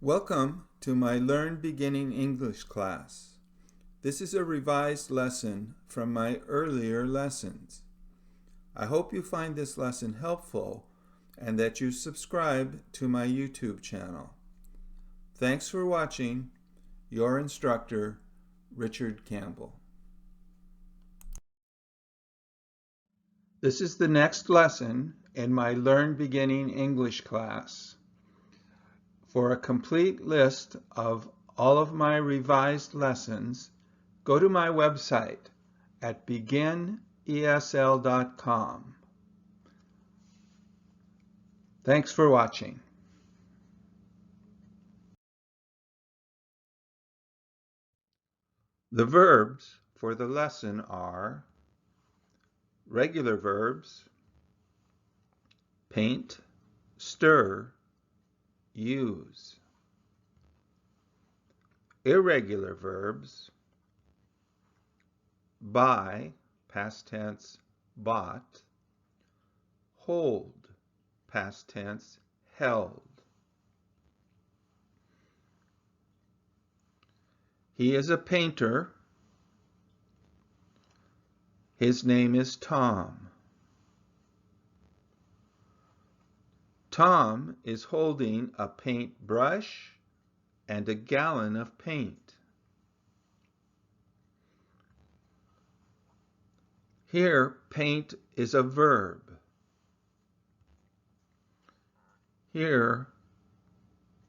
Welcome to my Learn Beginning English class. This is a revised lesson from my earlier lessons. I hope you find this lesson helpful and that you subscribe to my YouTube channel. Thanks for watching. Your instructor, Richard Campbell. This is the next lesson in my Learn Beginning English class. For a complete list of all of my revised lessons, go to my website at beginesl.com. Thanks for watching. The verbs for the lesson are regular verbs, paint, stir, use. Irregular verbs, buy, past tense, bought, hold, past tense, held. He is a painter. His name is Tom. Tom is holding a paintbrush and a gallon of paint. Here, paint is a verb. Here,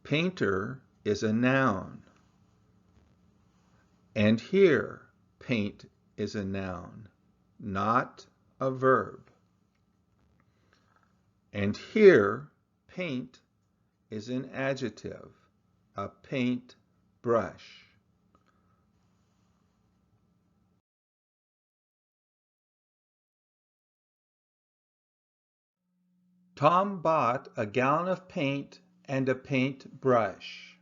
painter is a noun. And here, paint is a noun, not a verb. And here, paint is an adjective, a paint brush. Tom bought a gallon of paint and a paint brush.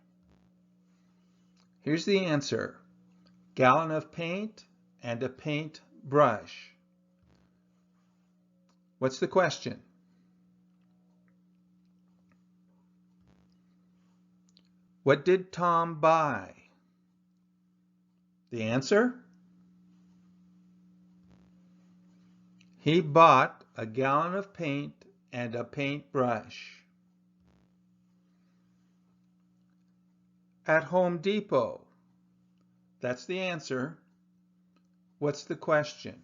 Here's the answer. Gallon of paint and a paint brush. What's the question? What did Tom buy? The answer? He bought a gallon of paint and a paintbrush. At Home Depot. That's the answer. What's the question?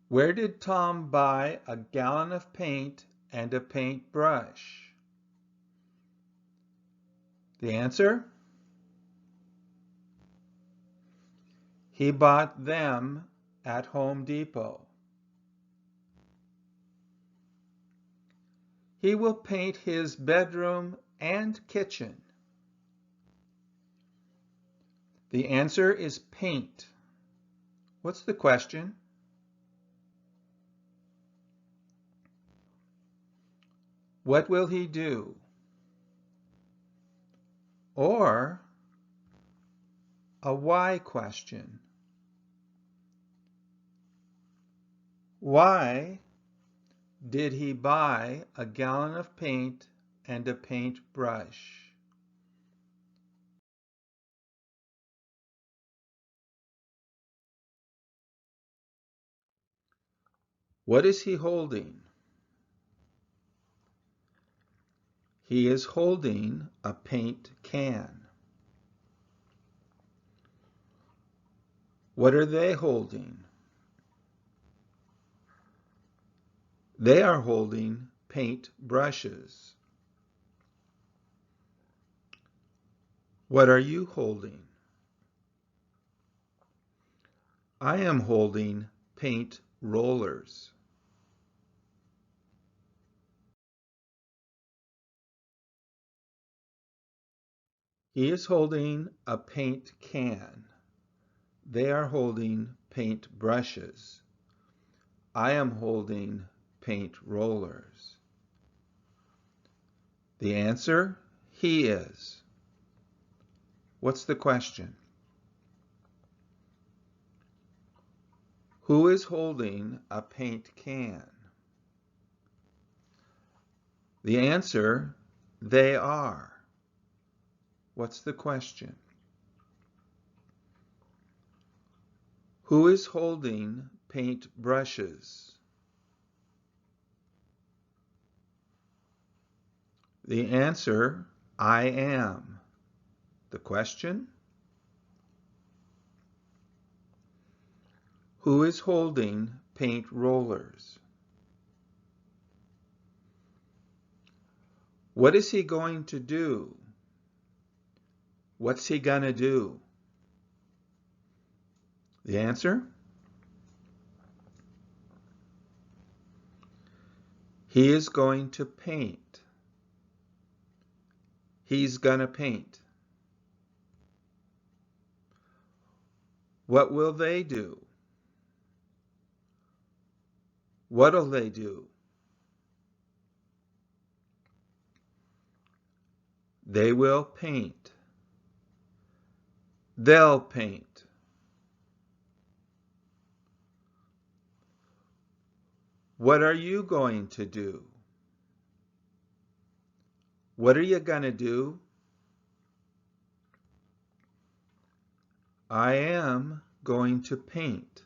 Where did Tom buy a gallon of paint and a paintbrush? The answer? He bought them at Home Depot. He will paint his bedroom and kitchen. The answer is paint. What's the question? What will he do? Or a why question. Why did he buy a gallon of paint and a paintbrush? What is he holding? He is holding a paint can. What are they holding? They are holding paint brushes. What are you holding? I am holding paint rollers. He is holding a paint can. They are holding paint brushes. I am holding paint rollers. The answer? He is. What's the question? Who is holding a paint can? The answer, they are. What's the question? Who is holding paint brushes? The answer, I am. The question? Who is holding paint rollers? What is he going to do? What's he gonna do? The answer? He is going to paint. He's gonna paint. What will they do? What'll they do? They will paint. They'll paint. What are you going to do? What are you gonna do? I am going to paint.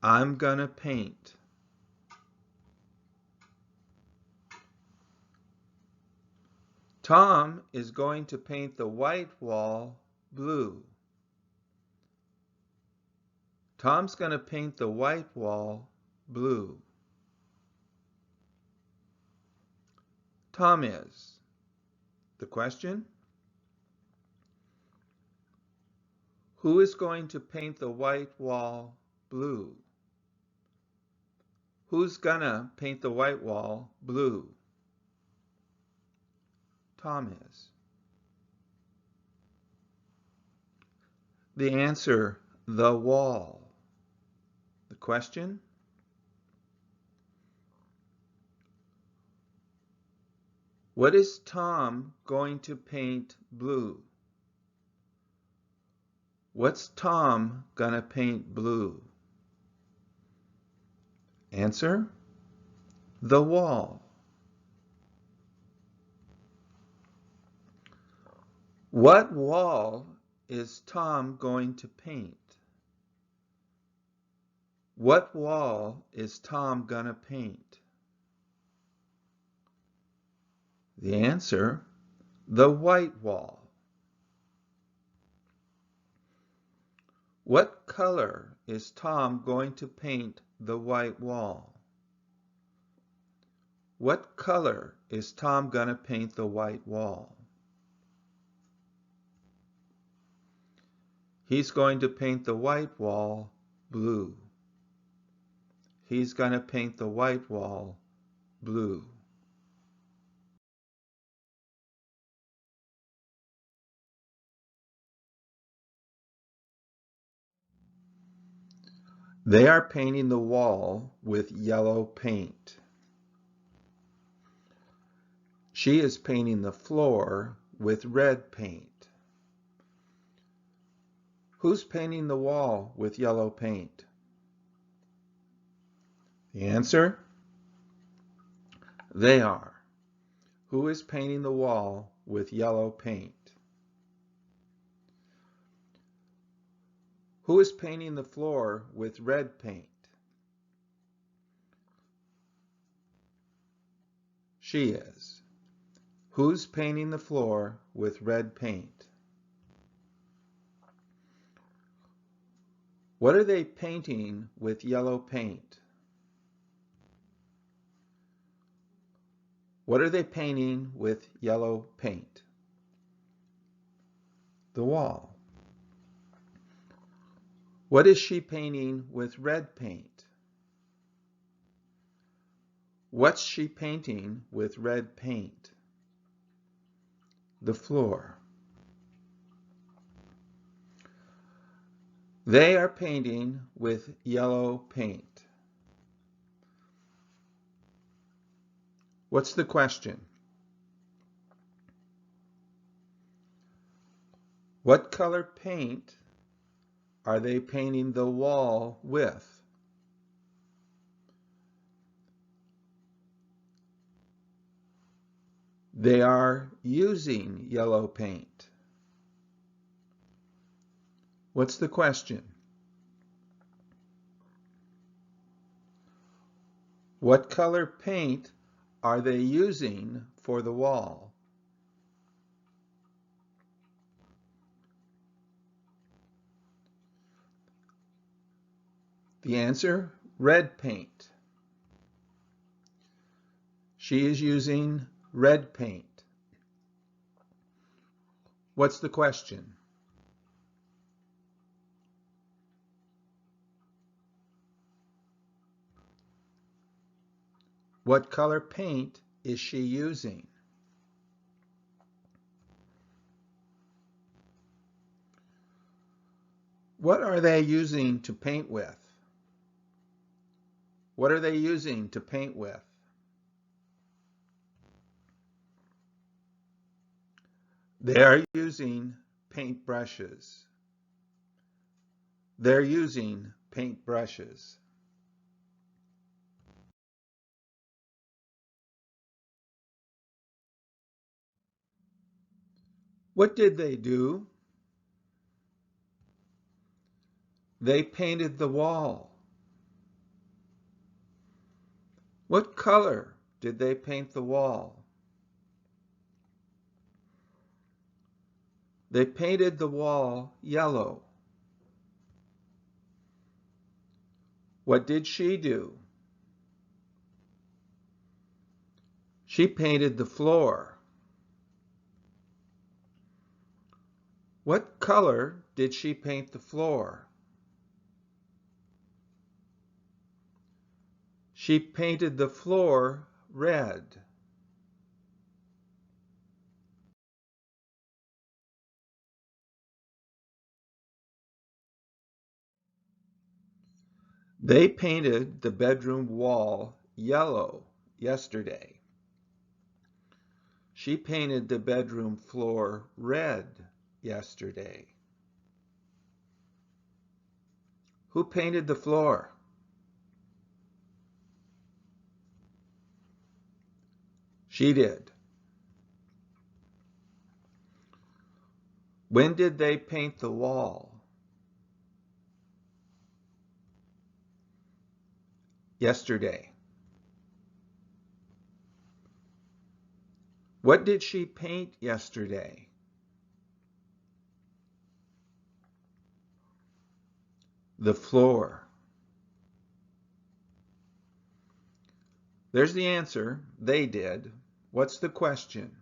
I'm gonna paint. Tom is going to paint the white wall blue. Tom's going to paint the white wall blue. Tom is. The question? Who is going to paint the white wall blue? Who's gonna paint the white wall blue? Tom is. The answer, the wall. The question? What is Tom going to paint blue? What's Tom gonna paint blue? Answer, the wall. What wall is Tom going to paint? What wall is Tom gonna paint? The answer, the white wall. What color is Tom going to paint the white wall? What color is Tom gonna paint the white wall? He's going to paint the white wall blue. He's gonna paint the white wall blue. They are painting the wall with yellow paint. She is painting the floor with red paint. Who's painting the wall with yellow paint? The answer? They are. Who is painting the wall with yellow paint? Who is painting the floor with red paint? She is. Who's painting the floor with red paint? What are they painting with yellow paint? What are they painting with yellow paint? The wall. What is she painting with red paint? What's she painting with red paint? The floor. They are painting with yellow paint. What's the question? What color paint are they painting the wall with? They are using yellow paint. What's the question? What color paint are they using for the wall? The answer, red paint. She is using red paint. What's the question? What color paint is she using? What are they using to paint with? What are they using to paint with? They are using paint brushes. They're using paint brushes. What did they do? They painted the wall. What color did they paint the wall? They painted the wall yellow. What did she do? She painted the floor. What color did she paint the floor? She painted the floor red. They painted the bedroom wall yellow yesterday. She painted the bedroom floor red yesterday. Who painted the floor? She did. When did they paint the wall? Yesterday. What did she paint yesterday? The floor. There's the answer. They did. What's the question?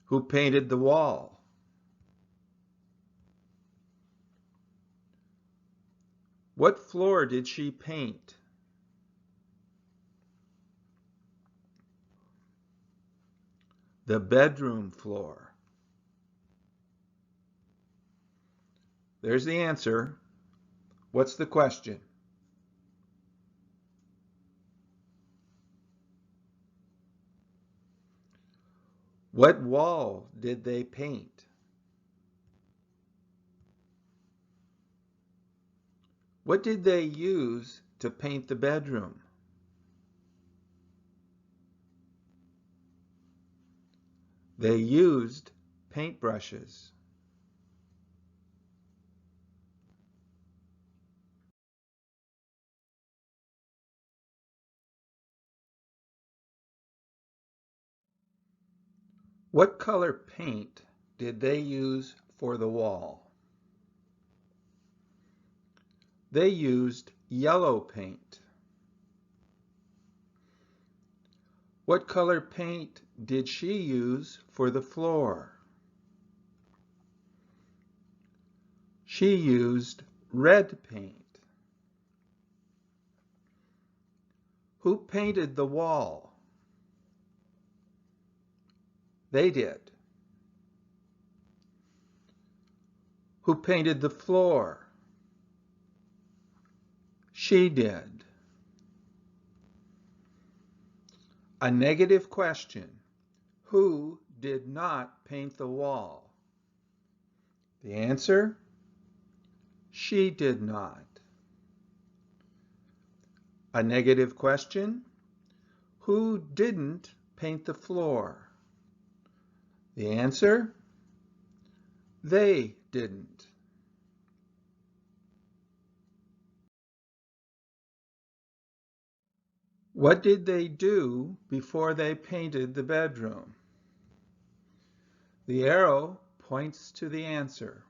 Who painted the wall? What floor did she paint? The bedroom floor. There's the answer. What's the question? What wall did they paint? What did they use to paint the bedroom? They used paintbrushes. What color paint did they use for the wall? They used yellow paint. What color paint did she use for the floor? She used red paint. Who painted the wall? They did. Who painted the floor? She did. A negative question. Who did not paint the wall? The answer, she did not. A negative question, who didn't paint the floor? The answer, they didn't. What did they do before they painted the bedroom? The arrow points to the answer.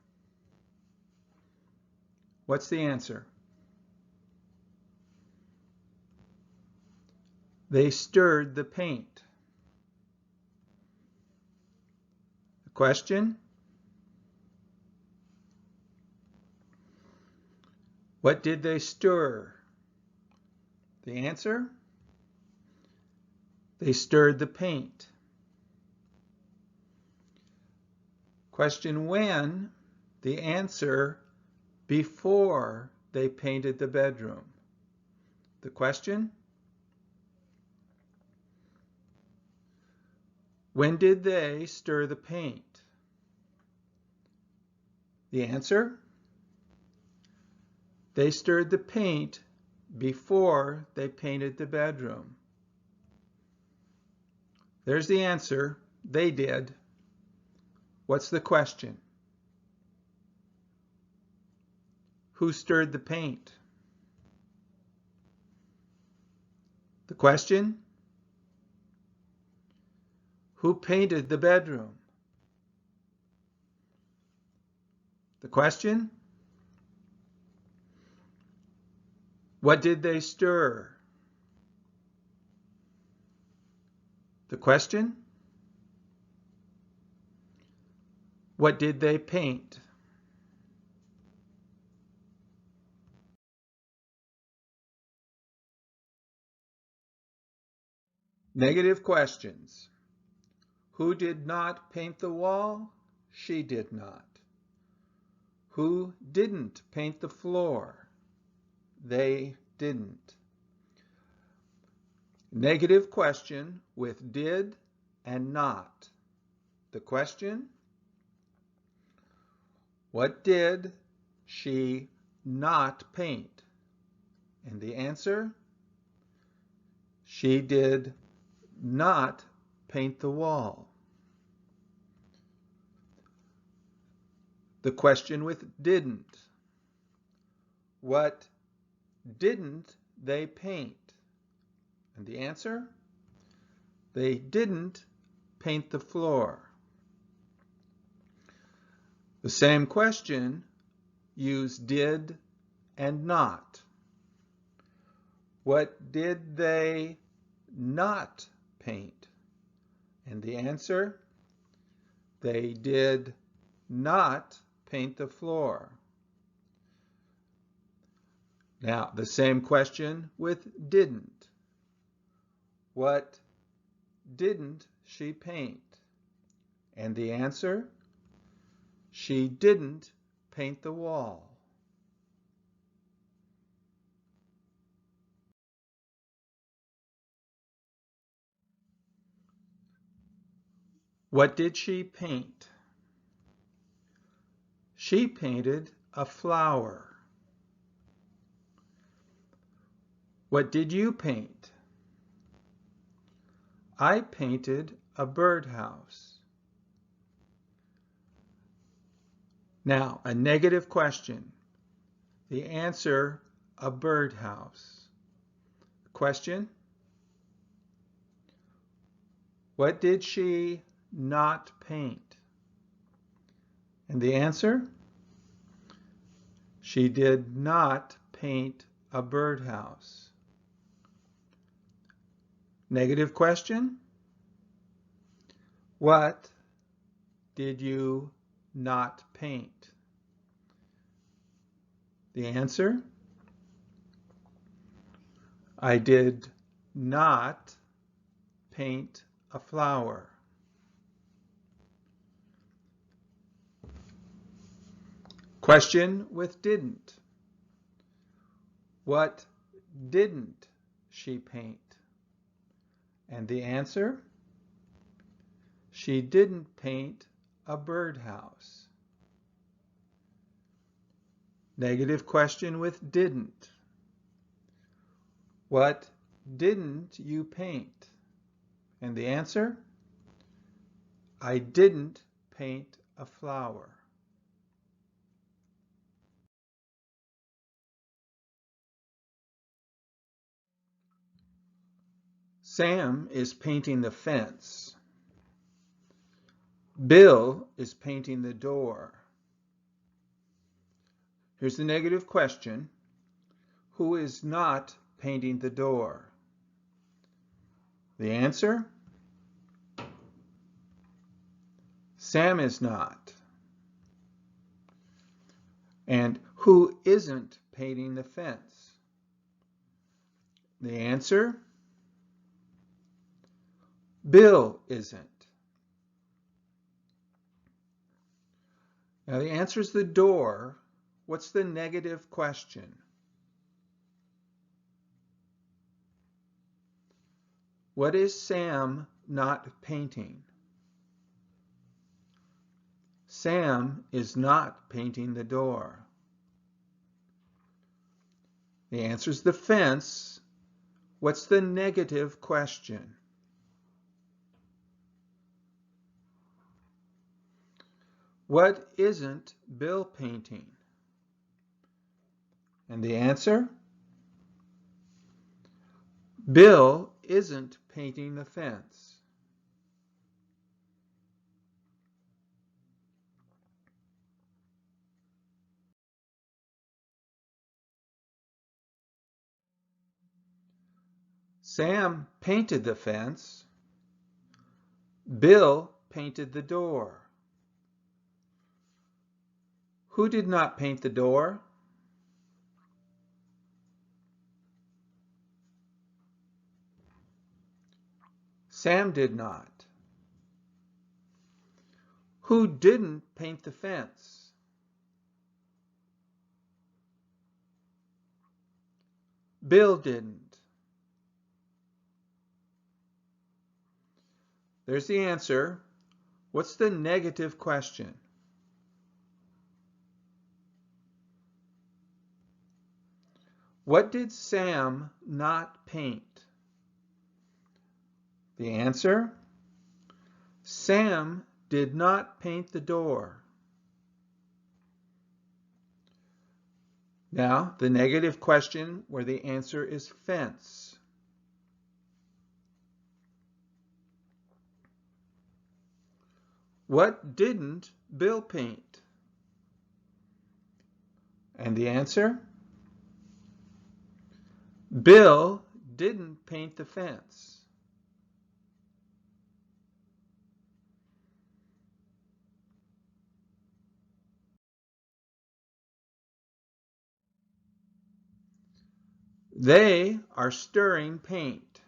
What's the answer? They stirred the paint. The question? What did they stir? The answer? They stirred the paint. Question when? The answer, before they painted the bedroom. The question? When did they stir the paint? The answer? They stirred the paint before they painted the bedroom. There's the answer. They did. What's the question? Who stirred the paint? The question? Who painted the bedroom? The question? What did they stir? The question? What did they paint? Negative questions. Who did not paint the wall? She did not. Who didn't paint the floor? They didn't. Negative question with did and not. The question? What did she not paint? And the answer? She did not paint the wall. The question with didn't. What didn't they paint? And the answer? They didn't paint the floor. The same question, use did and not. What did they not paint? And the answer? They did not paint the floor. Now, the same question with didn't. What didn't she paint? And the answer? She didn't paint the wall. What did she paint? She painted a flower. What did you paint? I painted a birdhouse. Now, a negative question. The answer, a birdhouse. Question? What did she not paint? And the answer? She did not paint a birdhouse. Negative question? What did you not paint? The answer? I did not paint a flower. Question with didn't. What didn't she paint? And the answer? She didn't paint a birdhouse. Negative question with didn't. What didn't you paint? And the answer? I didn't paint a flower. Sam is painting the fence. Bill is painting the door. Here's the negative question. Who is not painting the door? The answer? Sam is not. And who isn't painting the fence? The answer? Bill isn't. Now the answer is the door. What's the negative question? What is Sam not painting? Sam is not painting the door. The answer is the fence. What's the negative question? What isn't Bill painting? And the answer? Bill isn't painting the fence. Sam painted the fence. Bill painted the door. Who did not paint the door? Sam did not. Who didn't paint the fence? Bill didn't. There's the answer. What's the negative question? What did Sam not paint? The answer? Sam did not paint the door. Now, the negative question where the answer is fence. What didn't Bill paint? And the answer? Bill didn't paint the fence. They are stirring paint.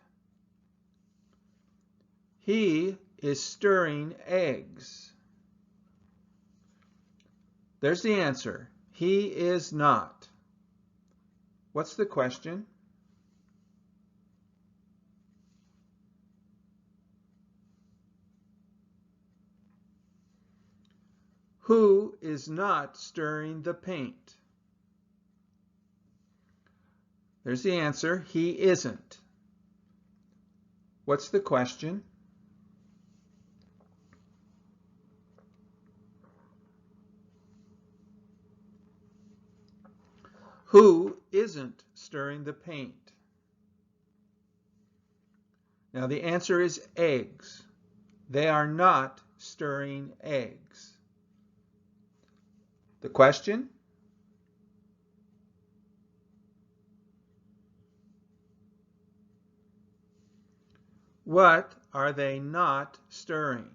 He is stirring eggs. There's the answer. He is not. What's the question? Who is not stirring the paint? There's the answer. He isn't. What's the question? Who isn't stirring the paint? Now the answer is eggs. They are not stirring eggs. The question? What are they not stirring?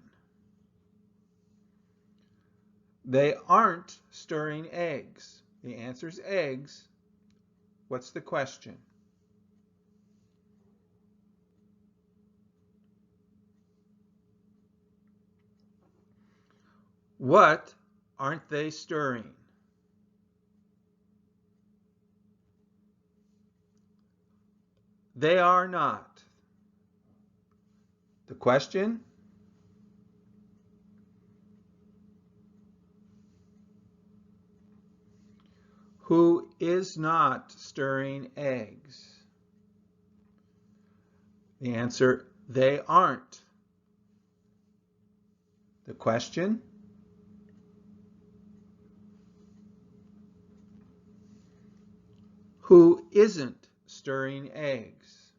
They aren't stirring eggs. The answer is eggs. What's the question? What aren't they stirring? They are not. The question? Who is not stirring eggs? The answer, they aren't. The question, who isn't stirring eggs?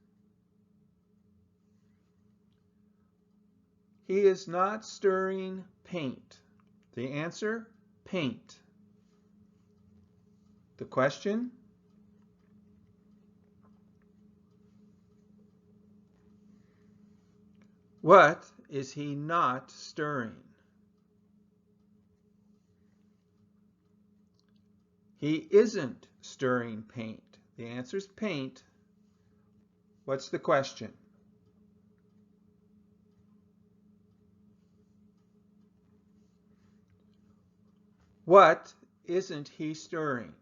He is not stirring paint. The answer, paint. The question, what is he not stirring? He isn't stirring paint. The answer is paint. What's the question? What isn't he stirring?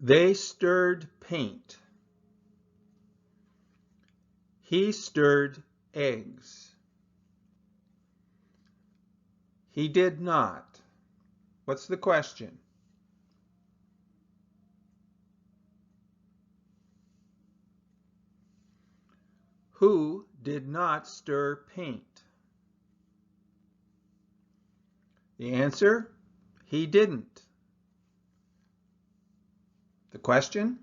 They stirred paint. He stirred eggs. He did not. What's the question? Who did not stir paint? The answer, he didn't. The question,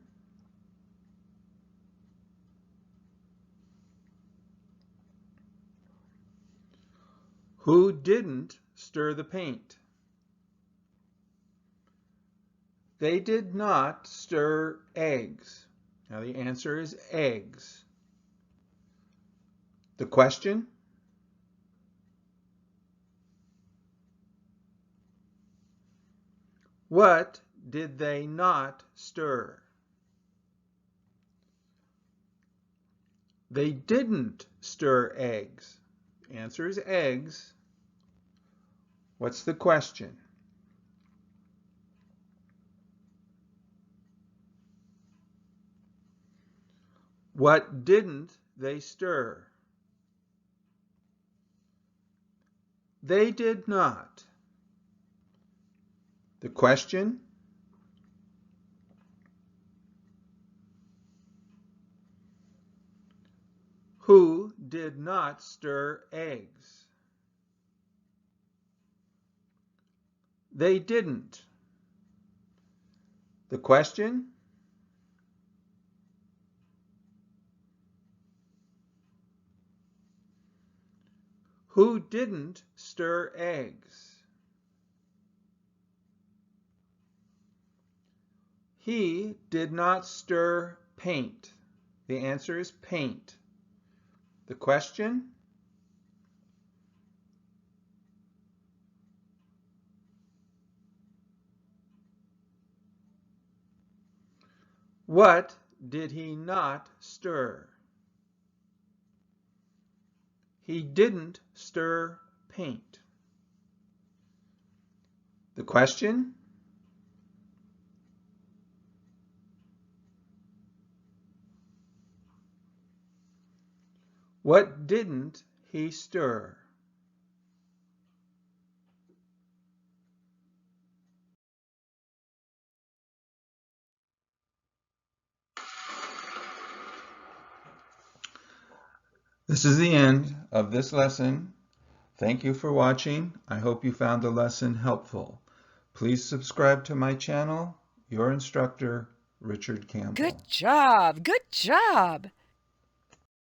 who didn't stir the paint? They did not stir eggs. Now the answer is eggs. The question, what did they not stir? They didn't stir eggs. Answer is eggs. What's the question? What didn't they stir? They did not. The question, who did not stir eggs? They didn't. The question, who didn't stir eggs? He did not stir paint. The answer is paint. The question, what did he not stir? He didn't stir paint. The question, what didn't he stir? This is the end of this lesson. Thank you for watching. I hope you found the lesson helpful. Please subscribe to my channel. Your instructor, Richard Campbell. Good job. Good job.